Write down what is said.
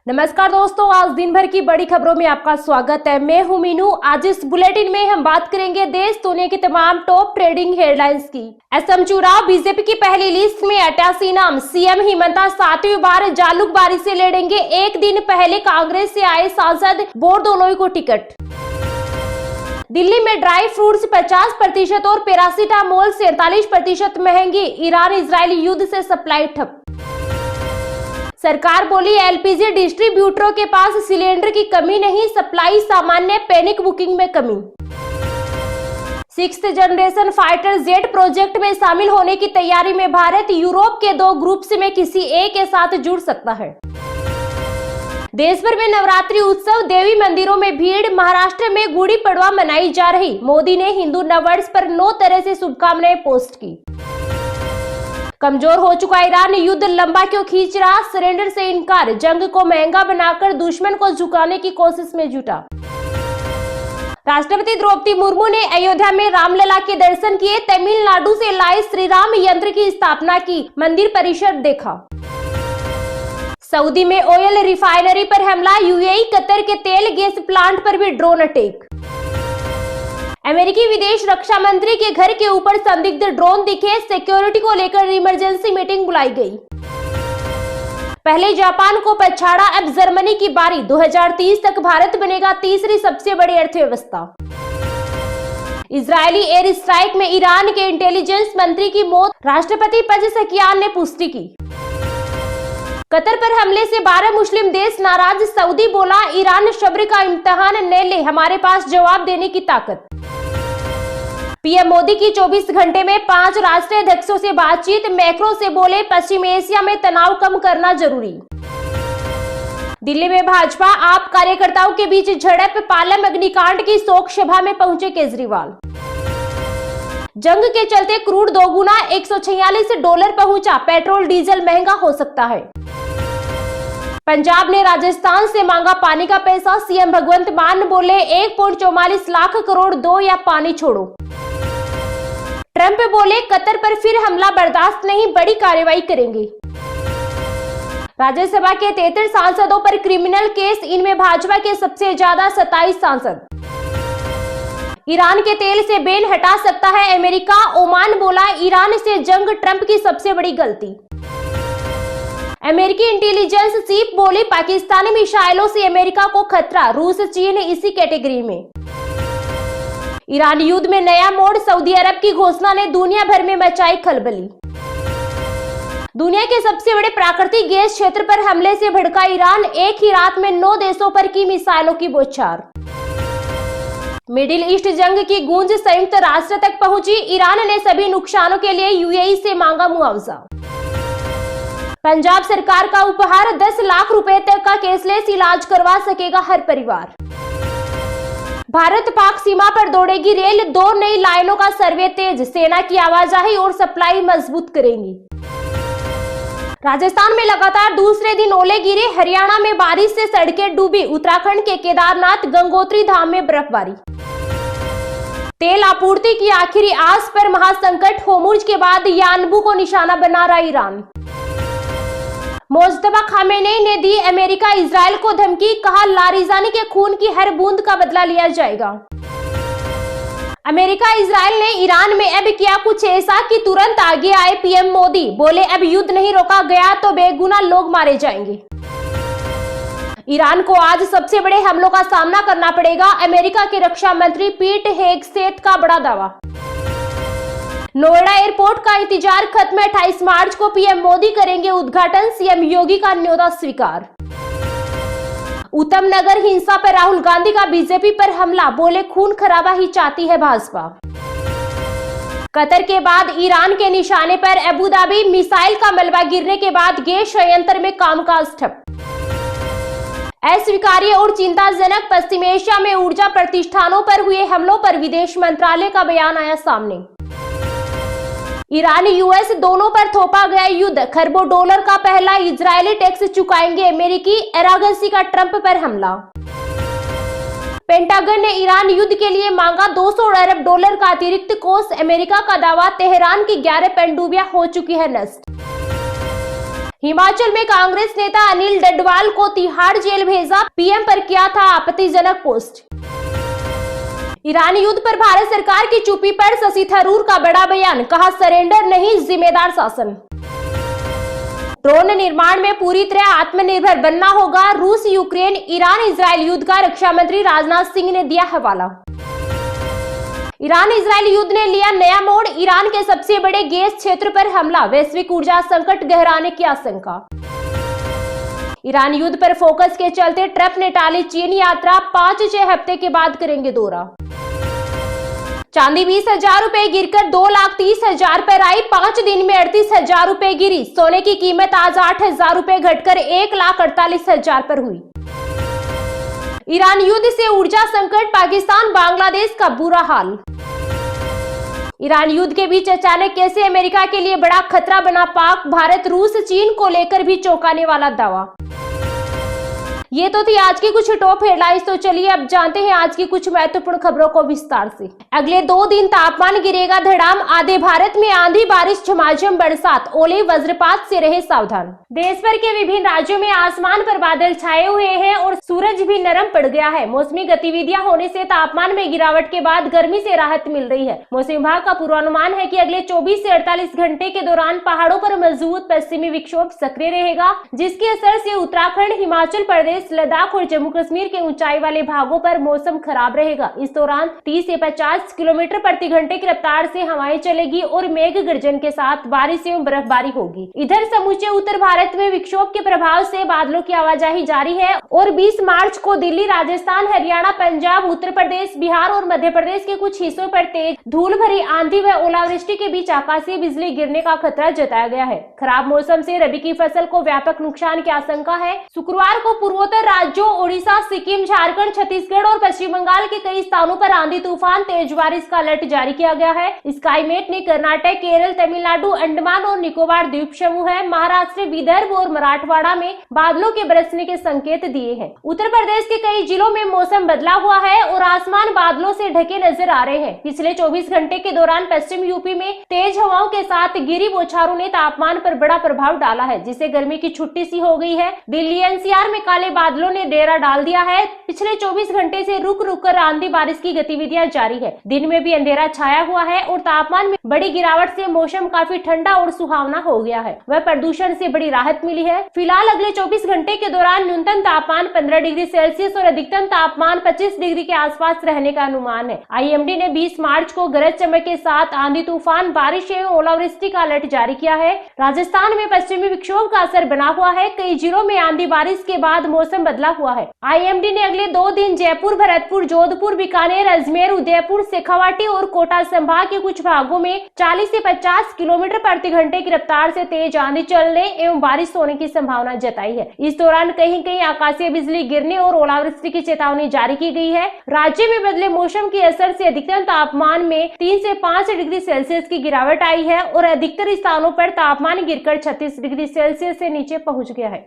नमस्कार दोस्तों, आज दिन भर की बड़ी खबरों में आपका स्वागत है। मैं हूं मीनू। आज इस बुलेटिन में हम बात करेंगे देश दुनिया की तमाम टॉप ट्रेडिंग हेडलाइंस की। असम चुनाव, बीजेपी की पहली लिस्ट में 88 नाम। सीएम हिमंता 7वीं बार जालुकबारी से लड़ेंगे। एक दिन पहले कांग्रेस से आए सांसद बोरदोलोई को टिकट। दिल्ली में ड्राई फ्रूट्स 50% और पैरासीटामोल 47% महंगी। ईरान इजरायली युद्ध से सप्लाई ठप। सरकार बोली एलपीजी डिस्ट्रीब्यूटरों के पास सिलेंडर की कमी नहीं, सप्लाई सामान्य, पैनिक बुकिंग में कमी। 6th generation fighter jet project में शामिल होने की तैयारी में भारत। यूरोप के 2 ग्रुप्स में किसी एक के साथ जुड़ सकता है। देश भर में नवरात्रि उत्सव, देवी मंदिरों में भीड़। महाराष्ट्र में गुड़ी पड़वा मनाई जा रही। मोदी ने हिंदू नववर्ष पर 9 तरह से शुभकामनाएं पोस्ट की। कमजोर हो चुका ईरान, युद्ध लंबा क्यों खींच रहा, सरेंडर से इनकार। जंग को महंगा बनाकर दुश्मन को झुकाने की कोशिश में जुटा। राष्ट्रपति द्रौपदी मुर्मू ने अयोध्या में रामलला के दर्शन किए। तमिलनाडु से लाए श्री राम यंत्र की स्थापना की। मंदिर परिसर देखा। सऊदी में ऑयल रिफाइनरी पर हमला। यूएई, कतर के तेल गैस प्लांट पर भी ड्रोन अटैक। अमेरिकी विदेश रक्षा मंत्री के घर के ऊपर संदिग्ध ड्रोन दिखे। सिक्योरिटी को लेकर इमरजेंसी मीटिंग बुलाई गई। पहले जापान को पछाड़ा, अब जर्मनी की बारी। 2030 तक भारत बनेगा तीसरी सबसे बड़ी अर्थव्यवस्था। इजरायली एयर स्ट्राइक में ईरान के इंटेलिजेंस मंत्री की मौत। राष्ट्रपति पेजेशकियान ने पुष्टि की। कतर पर हमले से 12 मुस्लिम देश नाराज। सऊदी बोला ईरान सब्र का इम्तिहान न ले, हमारे पास जवाब देने की ताकत। पीएम मोदी की 24 घंटे में 5 राष्ट्रीय अध्यक्षों से बातचीत। मैक्रो से बोले पश्चिम एशिया में तनाव कम करना जरूरी। दिल्ली में भाजपा आप कार्यकर्ताओं के बीच झड़प। पालम अग्निकांड की शोक सभा में पहुंचे केजरीवाल। जंग के चलते क्रूड दोगुना $146 पहुंचा। पेट्रोल डीजल महंगा हो सकता है। पंजाब ने राजस्थान से मांगा पानी का पैसा। सीएम भगवंत मान बोले 1.44 लाख करोड़ दो या पानी छोड़ो। ट्रंप बोले कतर पर फिर हमला बर्दाश्त नहीं, बड़ी कार्रवाई करेंगे। राज्यसभा के 33 सांसदों पर क्रिमिनल केस। इनमें भाजपा के सबसे ज्यादा 27 सांसद। ईरान के तेल से बैन हटा सकता है अमेरिका। ओमान बोला ईरान से जंग ट्रंप की सबसे बड़ी गलती। अमेरिकी इंटेलिजेंस चीफ बोली पाकिस्तानी मिसाइलों से अमेरिका को खतरा। रूस चीन इसी कैटेगरी में। ईरान युद्ध में नया मोड़। सऊदी अरब की घोषणा ने दुनिया भर में मचाई खलबली। दुनिया के सबसे बड़े प्राकृतिक गैस क्षेत्र पर हमले से भड़का ईरान। एक ही रात में 9 देशों पर की मिसाइलों की बौछार। मिडिल ईस्ट जंग की गूंज संयुक्त राष्ट्र तक पहुंची। ईरान ने सभी नुकसानों के लिए यूएई से मांगा मुआवजा। पंजाब सरकार का उपहार, 10 लाख रुपए तक का कैशलेस इलाज करवा सकेगा हर परिवार। भारत पाक सीमा पर दौड़ेगी रेल। 2 नई लाइनों का सर्वे तेज। सेना की आवाजाही और सप्लाई मजबूत करेंगी। राजस्थान में लगातार दूसरे दिन ओले गिरे। हरियाणा में बारिश से सड़कें डूबी। उत्तराखंड के केदारनाथ गंगोत्री धाम में बर्फबारी। तेल आपूर्ति की आखिरी आस पर महासंकट। होर्मुज के बाद यानबू को निशाना बना रहा ईरान। मोज्तबा खामेनेई ने दी अमेरिका इजरायल को धमकी। कहा लारिजानी के खून की हर बूंद का बदला लिया जाएगा। अमेरिका इजरायल ने ईरान में अब किया कुछ ऐसा कि तुरंत आगे आए पीएम मोदी। बोले अब युद्ध नहीं रोका गया तो बेगुनाह लोग मारे जाएंगे। ईरान को आज सबसे बड़े हमलों का सामना करना पड़ेगा। अमेरिका के रक्षा मंत्री पीट हेगसेथ का बड़ा दावा। नोएडा एयरपोर्ट का इंतजार खत्म। 28 मार्च को पीएम मोदी करेंगे उद्घाटन। सीएम योगी का न्योता स्वीकार। उत्तम नगर हिंसा पर राहुल गांधी का बीजेपी पर हमला। बोले खून खराबा ही चाहती है भाजपा। कतर के बाद ईरान के निशाने पर अबुधाबी। मिसाइल का मलबा गिरने के बाद गैस संयंत्र में कामकाज ठप। अस्वीकार्य और चिंताजनक, पश्चिम एशिया में ऊर्जा प्रतिष्ठानों पर हुए हमलों पर विदेश मंत्रालय का बयान आया सामने। ईरान यूएस दोनों पर थोपा गया युद्ध। खरबों डॉलर का पहला इजरायली टैक्स चुकाएंगे अमेरिकी। एरागसी का ट्रंप पर हमला। पेंटागन ने ईरान युद्ध के लिए मांगा $200 अरब का अतिरिक्त कोष। अमेरिका का दावा, तेहरान की 11 पनडुब्बियां हो चुकी है नष्ट। हिमाचल में कांग्रेस नेता अनिल डडवाल को तिहाड़ जेल भेजा, पीएम पर किया था आपत्तिजनक पोस्ट। ईरान युद्ध पर भारत सरकार की चुप्पी पर शशि थरूर का बड़ा बयान, कहा सरेंडर नहीं जिम्मेदार शासन। ड्रोन निर्माण में पूरी तरह आत्मनिर्भर बनना होगा, रूस यूक्रेन ईरान इजरायल युद्ध का रक्षा मंत्री राजनाथ सिंह ने दिया हवाला। ईरान इजरायल युद्ध ने लिया नया मोड़, ईरान के सबसे बड़े गैस क्षेत्र पर हमला, वैश्विक ऊर्जा संकट गहराने की आशंका। ईरान युद्ध पर फोकस के चलते ट्रंप ने टाली चीन यात्रा, 5-6 हफ्ते के बाद करेंगे दौरा। चांदी 20,000 रुपए गिरकर 2,30,000 पर आई, 5 दिन में 38,000 रुपए गिरी। सोने की कीमत आज 8,000 रुपए घटकर 1,48,000 पर हुई। ईरान युद्ध से ऊर्जा संकट, पाकिस्तान बांग्लादेश का बुरा हाल। ईरान युद्ध के बीच अचानक कैसे अमेरिका के लिए बड़ा खतरा बना पाक, भारत रूस चीन को लेकर भी चौंकाने वाला दावा। ये तो थी आज की कुछ टॉप हेडलाइंस। तो चलिए अब जानते हैं आज की कुछ महत्वपूर्ण खबरों को विस्तार से। अगले 2 दिन तापमान गिरेगा धड़ाम, आधे भारत में आंधी बारिश झमाझम बरसात, ओले वज्रपात से रहे सावधान। देश भर के विभिन्न राज्यों में आसमान पर बादल छाए हुए हैं और सूरज भी नरम पड़ गया है। मौसमी गतिविधियां होने से तापमान में गिरावट के बाद गर्मी से राहत मिल रही है। मौसम विभाग का पूर्वानुमान है कि अगले 24 से 48 घंटे के दौरान पहाड़ों पर मजबूत पश्चिमी विक्षोभ सक्रिय रहेगा, जिसके असर से उत्तराखंड, हिमाचल प्रदेश, लद्दाख और जम्मू कश्मीर के ऊंचाई वाले भागों पर मौसम खराब रहेगा। इस दौरान 30 से 50 किलोमीटर प्रति घंटे की रफ्तार से हवाएं चलेगी और मेघ गर्जन के साथ बारिश एवं बर्फबारी होगी। इधर समूचे उत्तर भारत में विक्षोभ के प्रभाव से बादलों की आवाजाही जारी है और 20 मार्च को दिल्ली, राजस्थान, हरियाणा, पंजाब, उत्तर प्रदेश, बिहार और मध्य प्रदेश के कुछ हिस्सों पर तेज धूल भरी आंधी व ओलावृष्टि के बीच आकाशीय बिजली गिरने का खतरा जताया गया है। खराब मौसम से रबी की फसल को व्यापक नुकसान की आशंका है। शुक्रवार को पूर्वोत्तर राज्यों ओडिशा, सिक्किम, झारखंड, छत्तीसगढ़ और पश्चिम बंगाल के कई स्थानों पर आंधी तूफान, तेज बारिश का अलर्ट जारी किया गया है। स्काईमेट ने कर्नाटक, केरल, तमिलनाडु, अंडमान और निकोबार द्वीप समूह है, महाराष्ट्र, विदर्भ और मराठवाड़ा में बादलों के बरसने के संकेत दिए हैं। उत्तर प्रदेश के कई जिलों में मौसम बदला हुआ है और आसमान बादलों से ढके नजर आ रहे हैं। पिछले 24 घंटे के दौरान पश्चिम यूपी में तेज हवाओं के साथ गिरी बौछारों ने तापमान पर बड़ा प्रभाव डाला है, जिससे गर्मी की छुट्टी सी हो गई है। दिल्ली एनसीआर में काले बादलों ने डेरा डाल दिया है। पिछले 24 घंटे से रुक रुक कर आंधी बारिश की गतिविधियां जारी है। दिन में भी अंधेरा छाया हुआ है और तापमान में बड़ी गिरावट से मौसम काफी ठंडा और सुहावना हो गया है। वह प्रदूषण से बड़ी राहत मिली है। फिलहाल अगले 24 घंटे के दौरान न्यूनतम तापमान 15 डिग्री सेल्सियस और अधिकतम तापमान 25 डिग्री के आसपास रहने का अनुमान है। आईएमडी ने 20 मार्च को गरज चमक के साथ आंधी तूफान, बारिश एवं ओलावृष्टि का अलर्ट जारी किया है। राजस्थान में पश्चिमी विक्षोभ का असर बना हुआ है। कई जिलों में आंधी बारिश के बाद मौसम बदला हुआ है। आईएमडी ने अगले 2 दिन जयपुर, भरतपुर, जोधपुर, बीकानेर, अजमेर, उदयपुर, शेखावाटी और कोटा संभाग के कुछ भागों में 40 से 50 किलोमीटर प्रति घंटे की रफ्तार से तेज आंधी चलने एवं बारिश होने की संभावना जताई है। इस दौरान कहीं कहीं आकाशीय बिजली गिरने और ओलावृष्टि की चेतावनी जारी की गई है। राज्य में बदले मौसम के असर से अधिकतम तापमान में 3 से 5 डिग्री सेल्सियस की गिरावट आई है और अधिकतर स्थानों पर तापमान गिरकर 36 डिग्री सेल्सियस से नीचे पहुंच गया है।